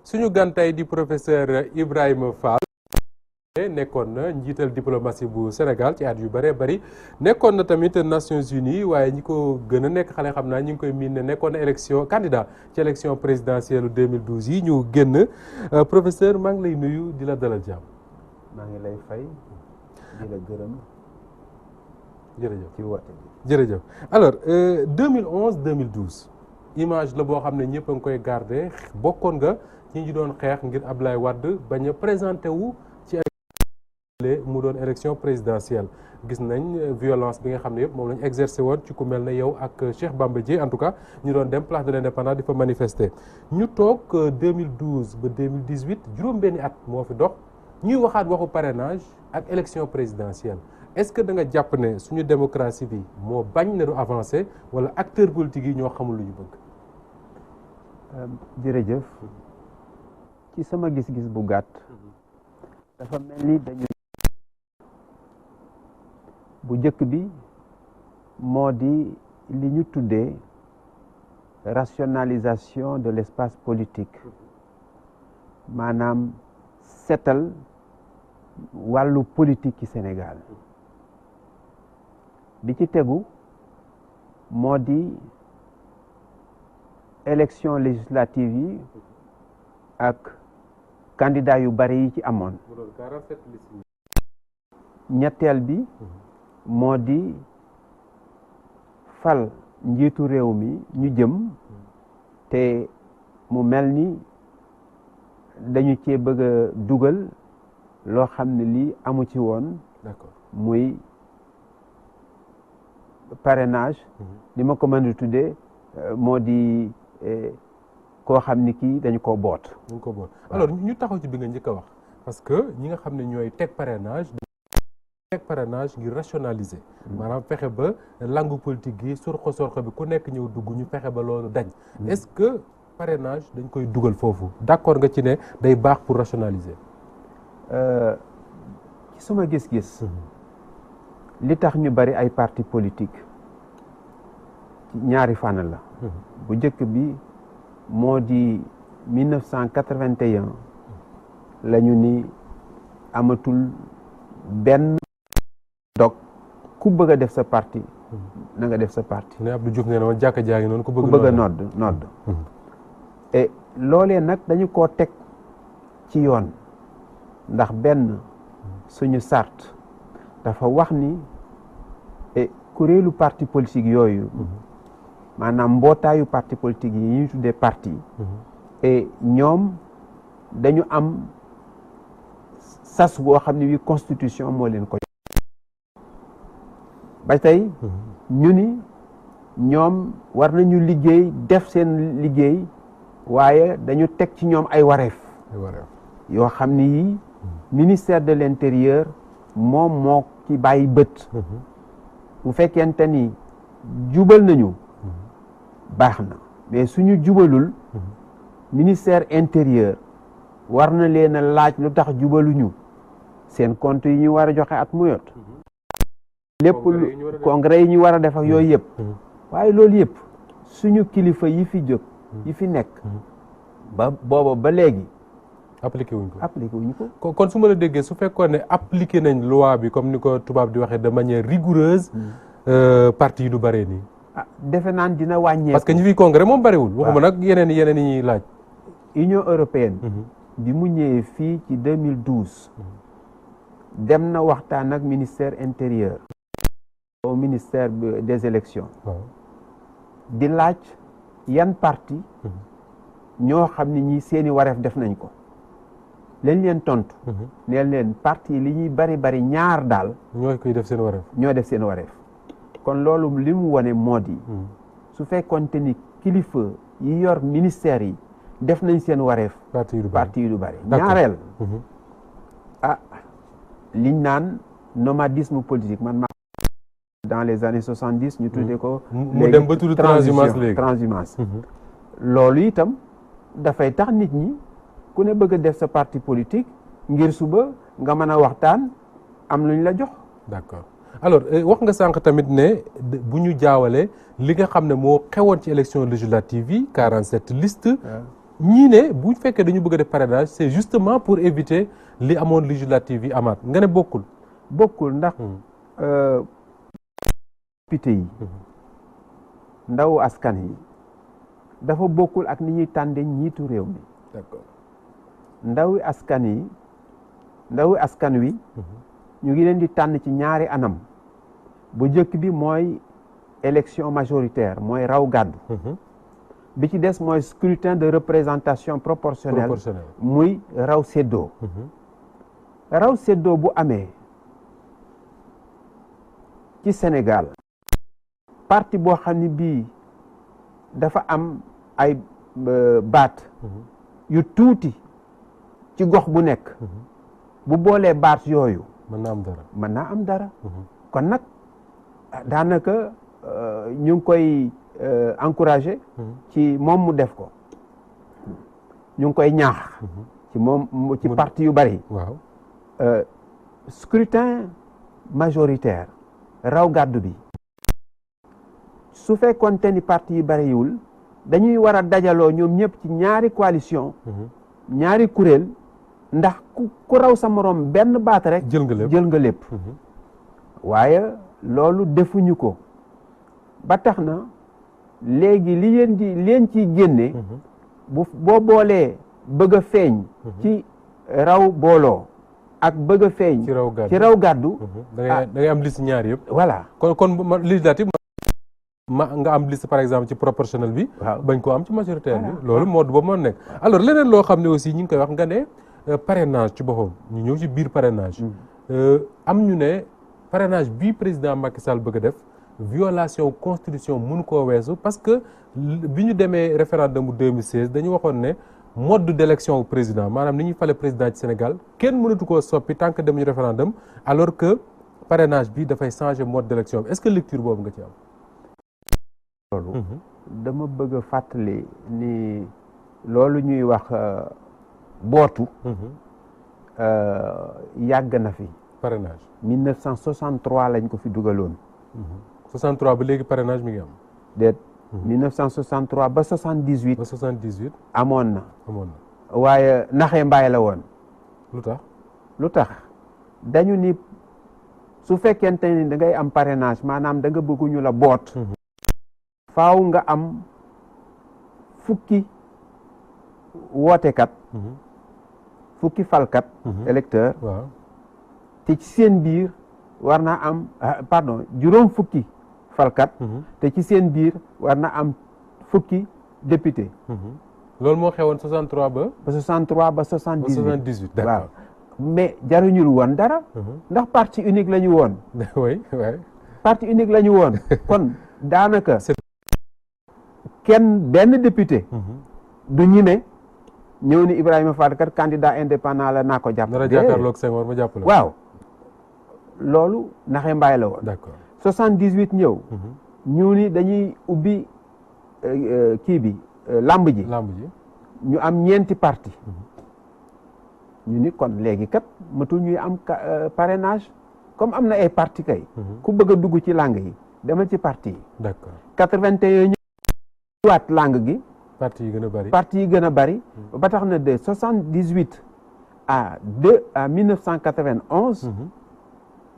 suñu gan tey di professeur Ibrahima Fall nekkoon na njiital diplomatie bu Sénégal ci at yu bëree bëri nekkoon na tamit Nations Unies waaye ñi ko gën a nekk xale xam naa ñi ngi koy miin ne nekkoon na élection candidat ci élection présidentielle 2012 yi ñu génn professeur maa ngi lay nuyu di la dalal jàmm. maa ngi lay fay di la gërëm. jërëjëf ci woote bi. jërëjëf alors 2011 2012 image la boo xam ne ñëpp a ngi koy garder bokkoon nga ñi ñu doon xeex ngir Abdoulaye Wade bañ a présenté wu ci ay mu doon élection présidentielle gis nañ violence bi nga xam ne yëpp moom lañ exercé woon ci ku mel ne yow ak Cheikh Bamba Dièye en tout cas ñu doon dem place de l'Indépendance di fa manifester ñu toog 2012 ba 2018 juróom-benni at moo fi dox ñuy waxaat waxu parrainage ak élection présidentielle est-ce que da nga jàpp ne suñu démocratie bi moo bañ ne du avancé wala acteurs politiques yi ñoo xamul lu ñu bëgg. jërëjëf ci sama gis-gis bu gàtt dafa mel ni dañu bu njëkk bi moo di li ñu tuddee rationalisation de l'espace politique maanaam setal wàllu politique ci Sénégal bi ci tegu moo di élection législative yi ak candidat yu bari yi ci amoon ñetteel bi moo di fal njiitu réew mi ñu jëm te mu mel ni dañu cee bëgg a dugal loo xam ne lii amu ci woon. D'accord. muy parrainage li ma ko mën a tuddee moo di koo xam ni kii dañu ko boot. dañu ko boot alors ñu taxaw ci bi nga njëkk a wax parce que ñi nga xam ne ñooy teg parrainage ngir rationaliser maanaam fexe ba langue politique gi sorxo bi ku nekk ñëw dugg ñu fexe ba loolu dañ est-ce que parrainage dañ koy dugal foofu d'accord nga ci ne day baax pour rationaliser. ci suma gis-gis li tax ñu bari ay parti politique ci ñaari fànn la bu njëkk bi moo di 1981 la ñu ni amatul benn dog ku bëgg a def sa parti na nga def sa parti. ne Abdou Diouf nee na woon jàkka jaa ngi noonu ku bëgg a nodd et loolee nag dañu koo teg ci yoon ndax benn suñu sart dafa wax ni kuréelu parti politique yooyu maanaam mbootaayu parti politique yi ñu tuddee parti et ñoom dañu am sas boo xam ne wi constitution moo leen ko ba tey ñu ni ñoom war nañu liggéey def seen liggéey waaye dañu teg ci ñoom ay wareef yoo xam ni yi ministère de l'intérieur moom moo ci bàyyi bët bu fekkente ni jubal nañu baax na mais suñu jubalul ministère intérieur war na leen a laaj lu tax jubaluñu seen compte yi ñu war a joxe at mu yot lépp congrès yi ñu war a def ak yooyu yëpp waaye loolu yëpp suñu kilifa yi fi jóg yi fi nekk ba booba ba léegi appliqué wuñ ko. kon su ma la déggee su fekkoon ne appliqué nañ loi bi comme ni ko tubaab di waxee de manière rigoureuse parti yi du bëree nii. defe naan dina wàññeeku. parce que ñi fi congrès moom bëriwul. waxuma nag yeneen yi ñuy laaj. Union européenne. bi mu ñëwee fii ci 2012. dem na waxtaan ak ministère intérieur. au ministère des élections. di laaj yan parti ñoo xam ne ñi seeni wareef def nañ ko. leen tontu. neen leen parti li ñuy bari ñaar daal. ñoo koy def seen wareef. ñoo def seen wareef. kon loolu li mu wone moo di. su fekkoonte ni kilifa yi yor ministère yi def nañ seen wareef. parti yi du bari ñaareel. liñ naan nomadisme politique man dans les années 70 ñu tuddee ko. mu dem ba tudd transhumance. loolu itam dafay tax nit ñi. ku ne bëgg a def sa parti politique ngir suba nga mën a waxtaan am luñ la jox. d'accord alors wax nga sànq tamit ne bu ñu jaawale li nga xam ne moo xewoon ci élection législative yi 47 listes ñii ne bu fekkee dañu bëgg a def parrainage c'est justement pour éviter li amoon législative yi amaat nga ne bokkul. ndax député yi ndaw askan yi dafa bokkul ak ni ñuy tànde njiitu réew mi. D'accord. ndawi askan wi ñu ngi leen di tànn ci ñaari anam bu njëkk bi mooy élection majoritaire mooy raw gàddu bi ci des mooy scrutin de représentation proportionnelle muy raw séddoo raw séddoo bu amee ci Sénégal parti boo xam ne bii dafa am ay baat yu tuuti ci gox bu nekk bu boolee baat yooyu mën naa am dara kon nag daanaka ñu ngi koy encouragé ci moom mu def ko ñu ngi koy ñaax ci moom ci parti yu bari waaw scrutin majoritaire raw gàddu bi su fekkoonte ni parti yu bariwul dañuy war a dajaloo ñoom ñëpp ci ñaari coalition ñaari kuréel ndax ku raw sa morom benn baat rek jël nga lépp waaye loolu defuñu ko ba tax na léegi leen ciy génne boo boolee bëgg a feeñ ci raw booloo ak bëgg a feeñ ci raw gàddu da ngay am liste ñaar yëpp voilà kon législative nga am liste par exemple ci proportionnel bi bañ koo am ci majoritaire bi loolu mode boobu moo nekk alors leneen loo xam ne aussi ñi ngi koy wax nga ne parrainage ci boppam ñu ñëw ci biir parrainage am ñu ne parrainage bii président Macky Sall bëgg a def violation constitution mënu koo weesu parce que bi ñu demee référendum bu 2016 dañu waxoon ne mode d'élection au président maanaam ni ñuy fale président ci Sénégal kenn mënatu koo soppi tant que demuñu référendum alors que parrainage bi dafay changer mode d'élection bi est-ce que lecture boobu nga ci am loolu dama bëgg a fàttali ni loolu ñuy wax bootu yàgg na fi parrainage 1963 lañ ko fi dugaloon 63 ba léegi parrainage mi ngi am déet 1963 ba 78 ba 78 amoon na waaye naxee mbaay la woon lu tax dañu ni su fekkente ni da ngay am parrainage maanaam da nga bëgguñu la boot faaw nga am fukki wootekat fukki falkat électeur te ci seen biir war na am juróom fukki falkat te ci seen biir war na am fukki député loolu moo xewoon 63 ba 78 d'accord waaw mais jaruñul woon dara ndax parti unique la ñu woon parti unique la ñu woon kon daanaka benn député du ñime ñëw ni Ibrahima Fall kat candidat indépendant la naa ko jàpp dara jàkkaarloog Senghor ma jàpp la waaw loolu naxe mbaay la woon d'accord 78 ñëw ñu ni dañuy ubbi kii bi lamb ji ñu am ñeenti parti ñu ni kon léegi kat matul ñuy am parrainage comme am na ay parti kay ku bëgg a dugg ci langue yi demal ci parti yi d'accord 81 ñëwaat langue gi parti yi gën a bari ba tax na de 78 à 1991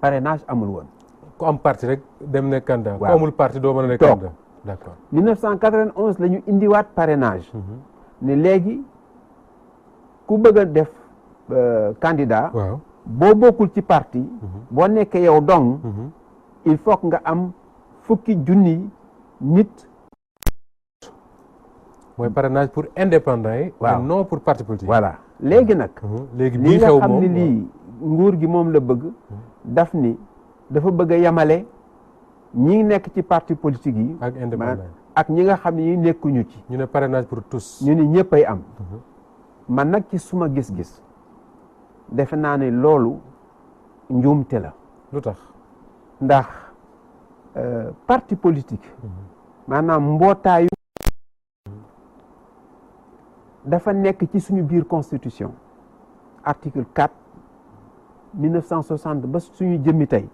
parrainage amul woon ku am parti rek dem ne candidat ku amul parti doo mën a ne candidat d'accord 1991 la ñu indiwaat parrainage ne léegi ku bëgg a def candidat boo bokkul ci parti boo nekkee yow dong il faut nga am fukki junni nit mooy parrainage pour indépendant yi non pour parti politique voilà léegi nag léegi li nga xam ne lii nguur gi moom la bëgg daf ni dafa bëgg a yamale ñi nekk ci parti politique yi ak indépendant ak ñi nga xam ne ñi nekkuñu ci ñu ne parrainage pour tous ñu ni ñëpp ay am man nag ci suma gis-gis defe naa ne loolu njuumte la lu tax ndax parti politique maanaam mbootaayu dafa nekk ci suñu biir constitution article 4 1960 ba suñu jëmmi tey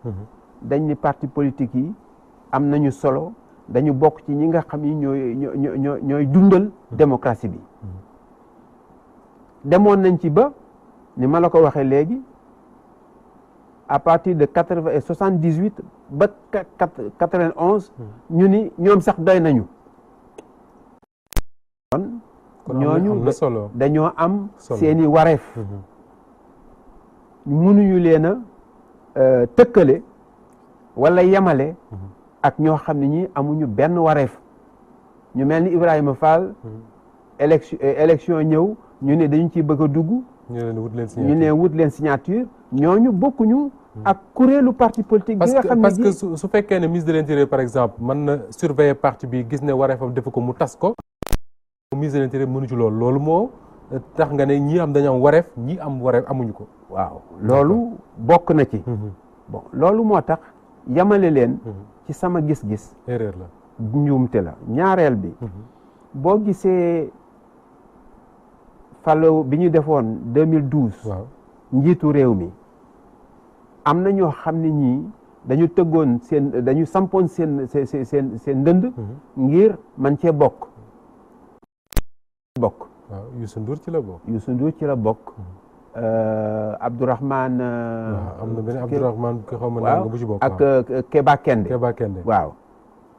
dañ ni parti politique yi am nañu solo dañu bokk ci ñi nga xam ni ñooy dundal démocratie bi demoon nañ ci ba ni ma la ko waxee léegi à partir de 78 ba 91 ñu ni ñoom sax doy nañu kon ñooñu dañoo am seeni wareef mënuñu leen a tëkkale wala yemale ak ñoo xam ne ñi amuñu benn wareef ñu mel ni Ibrahima Fall élection ñëw ñu ne dañu ciy bëgg a dugg ñu ne wut leen signature ñooñu bokkuñu ak kuréelu parti politique bi nga xam ne parce que su fekkee ne ministre de l'Intérieur par exemple mën na surveiller parti bi gis ne wareefam def ko mu tas ko ministre de l'Intérieur mënu ci loolu moo tax nga ne ñii am dañu am wareef ñii am wareef amuñu ko waaw loolu bokk na ci bon loolu moo tax yamale leen ci sama gis-gis erreur la njuumte la ñaareel bi boo gisee falo bi ñu defoon 2012 waaw njiitu réew mi am na ñoo xam ne ñii dañu tëggoon dañu sampoon seen ndënd ngir man cee bokk waaw Youssou Ndour ci la bokk Youssou Ndour ci la bokk Abdourahmane am na benn Abdourahmane ko xaw ma naa bu ci bokk ak Keba Kende waaw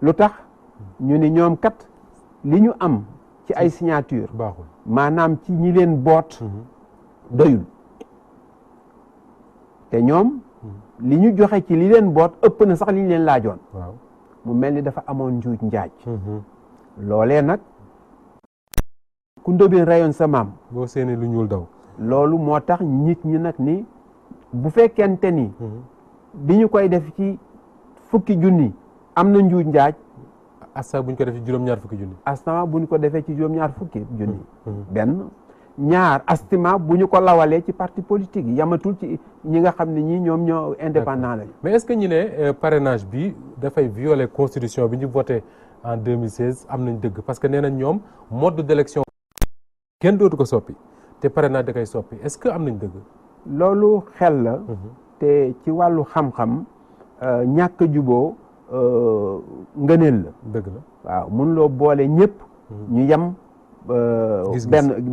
lu tax ñu ni ñoom kat li ñu am ci ay signature baaxul maanaam ci ñi leen boot doyul te ñoom li ñu joxe ci li leen boot ëpp na sax li ñu leen laajoon waaw mu mel ni dafa amoon njuuj njaaj loolee nag ku ndóbeen rayoon sa maam boo seeni lu ñuul daw loolu moo tax nit ñi nag ni bu fekkente ni bi ñu koy def ci fukki junni am na njuuj njaaj asta bu ñu ko defee ci juróom-ñaar fukki junni asta bu ñu ko defee ci juróom-ñaar fukki junni benn ñaar astima bu ñu ko lawalee ci parti politique yi yamatul ci ñi nga xam ne ñi ñoom ñoo indépendant lañu mais est-ce que ñu ne parrainage bi dafay violer constitution bi ñu voté en 2016 am nañ dëgg parce que nee nañ ñoom mode d'élection kenn dootu ko soppi te parrainage da koy soppi est-ce que am nañ dëgg loolu xel la te ci wàllu xam-xam ñàkk juboo ngëneel la dëgg la waaw mun loo boole ñëpp ñu yem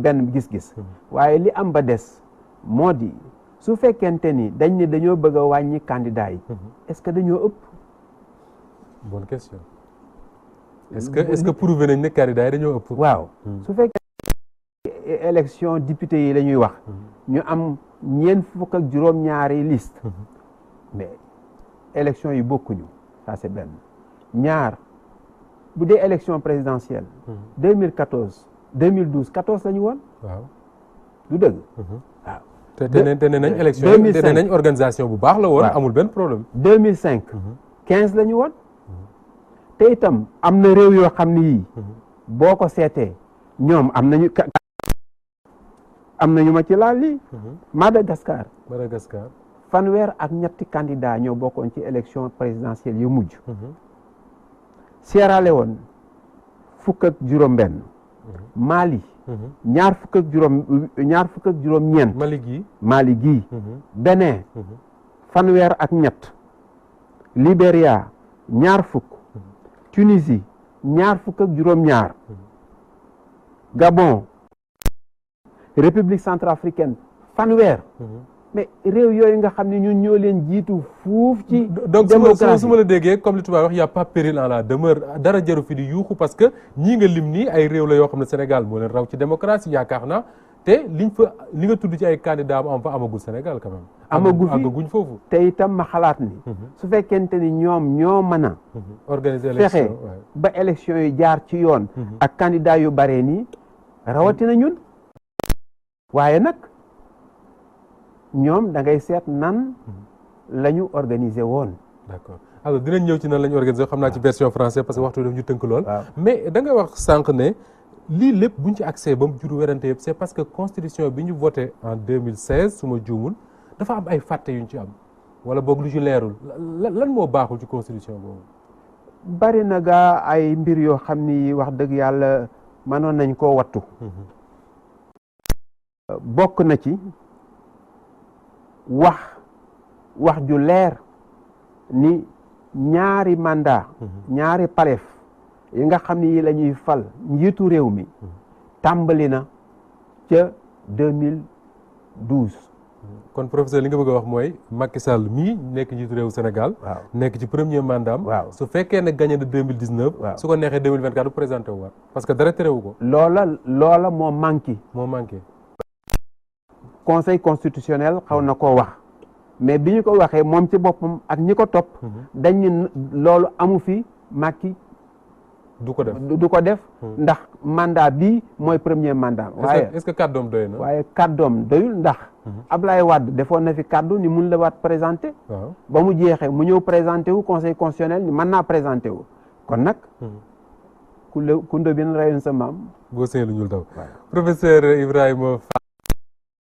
benn gis-gis waaye li am ba des moo di su fekkente ni dañ ne dañoo bëgg a wàññi candidat yi est-ce que dañoo ëpp bonne question est-ce que prouvé nañ ne candidat yi dañoo ëpp waaw su fekkee élection député yi la ñuy wax ñu am ñeent fukk ak juróom-ñaari liste mais élection yi bokkuñu ça c'est benn ñaar bu dee élection présidentielle 2014 2012 14 la ñu woon waaw du dëgg waaw te ne nañ élection yi te ne nañ organisation bu baax la woon amul benn problème 2005 15 la ñu woon te itam am na réew yoo xam ne yii boo ko seetee ñoom am nañu ma ci laal lii Madagascar fanweer ak ñetti candidat ñoo bokkoon ci élection présidentielle yu mujj Sierra Leone fukk ak juróom benn Mali ñaar fukk ak juróom ñeent Mali gii Bénin fanweer ak ñett Libéria ñaar fukk Tunisie ñaar fukk ak juróom ñaar Gabon République centrafricaine fanweer mais réew yooyu nga xam ne ñun ñoo leen jiitu fuuf ci donc su ma la déggee comme li tubaab wax y a pas péril en la demeure dara jaru fi di yuuxu parce que ñii nga lim nii ay réew la yoo xam ne Sénégal moo leen raw ci démocratie yaakaar naa te li nga tudd ci ay candidats am fa amagul Sénégal quand même amaguñ foofu te itam ma xalaat ni su fekkente ni ñoom ñoo mën a organiser fexe ba élection yi jaar ci yoon ak candidats yu bare nii rawatina ñun waaye nag ñoom da ngay seet nan la ñu organiser woon. d'accord alors dinañ ñëw ci nan la ñu organiser xam naa ci version française parce que waxtu daf ñu tënk lool. mais da nga wax sànq ne lii lépp buñ ci accès ba mu jur werante yëpp c'est parce que constitution bi ñu voté en 2016 su ma juumul dafa am ay fàtte yu ñu ci am wala boog lu ci leerul lan moo baaxul ci constitution boobu. bari na gaa ay mbir yoo xam ni wax dëgg yàlla mënoon nañ koo wattu. bokk na ci wax ju leer ni ñaari mandat ñaari palef yi nga xam ni yi la ñuy fal njiitu réew mi tàmbali na ca 2012. kon professeur li nga bëgg a wax mooy Macky Sall mii nekk njiitu réew Sénégal. waaw nekk ci premier mandat am. waaw su fekkee ne gagné de 2019. waaw su ko neexee 2024 du présenté wu waat parce que dara terewu ko. loola moo manqué. moo manqué. conseil constitutionnel xaw na koo wax mais bi ñu ko waxee moom ci boppam ak ñi ko topp. dañ ne loolu amu fi Macky. du ko def ndax mandat bi mooy premier mandat. waaye est-ce que kàddoom doy na. waaye kàddoom doyul ndax. Ablaye Wade defoon na fi kàddu ni mun la waat présenté. waaw ba mu jeexee mu ñëw présenté wu conseil constitutionnel ni mën naa présenté wu kon nag. ku ndóbin rayoon sa maam. boo sëy lu ñuul taw. professeur Ibrahima Fall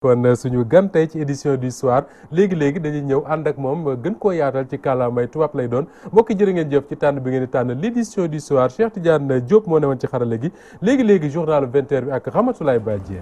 kon suñu gan tey ci édition du soir léegi-léegi dañuy ñëw ànd ak moom gën koo yaatal ci kàllaamay tubaab lay doon mbokki jërë ngeen jëf ci tànn bi ngeen di tànn l'édition du soir Cheikh Tidiane Diop moo newoon ci xarale gi léegi-léegi journal 20h bi ak Ramatoulaye Badji.